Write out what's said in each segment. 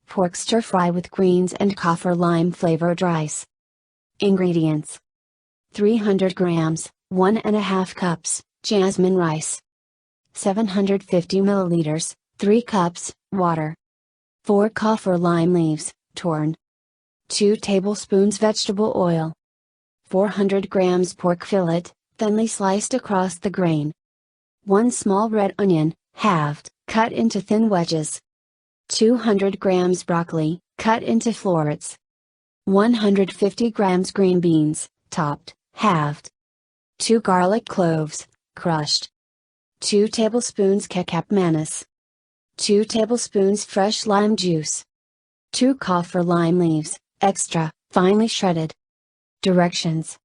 Pork stir fry with greens and kaffir lime flavored rice. Ingredients: 300 grams, 1½ cups, jasmine rice. 750 milliliters, 3 cups, water. 4 kaffir lime leaves, torn. 2 tablespoons vegetable oil. 400 grams pork fillet, thinly sliced across the grain. 1 small red onion, halved, cut into thin wedges. 200 grams broccoli, cut into florets. 150 grams green beans, topped, halved. 2 garlic cloves, crushed. 2 tablespoons kecap mayonnaise. 2 tablespoons fresh lime juice. 2 kaffir lime leaves, extra, finely shredded. Directions: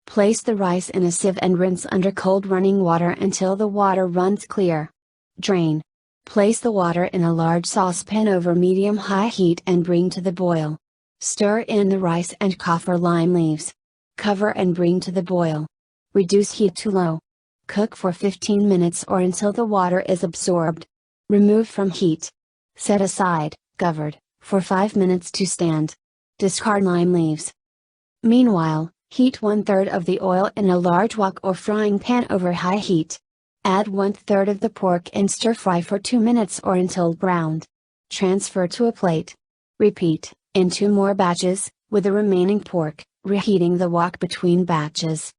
place the rice in a sieve and rinse under cold running water until the water runs clear. Drain. Place the water in a large saucepan over medium-high heat and bring to the boil. Stir in the rice and kaffir lime leaves. Cover and bring to the boil. Reduce heat to low. Cook for 15 minutes or until the water is absorbed. Remove from heat. Set aside, covered, for 5 minutes to stand. Discard lime leaves. Meanwhile, heat 1/3 of the oil in a large wok or frying pan over high heat. Add 1/3 of the pork and stir fry for 2 minutes or until browned. Transfer to a plate. Repeat, in 2 more batches, with the remaining pork, reheating the wok between batches.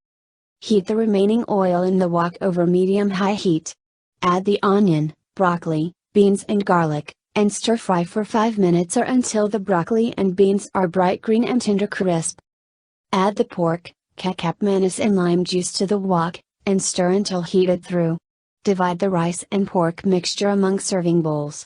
Heat the remaining oil in the wok over medium-high heat. Add the onion, broccoli, beans and garlic, and stir fry for 5 minutes or until the broccoli and beans are bright green and tender crisp. Add the pork, kecap mayonnaise and lime juice to the wok, and stir until heated through. Divide the rice and pork mixture among serving bowls.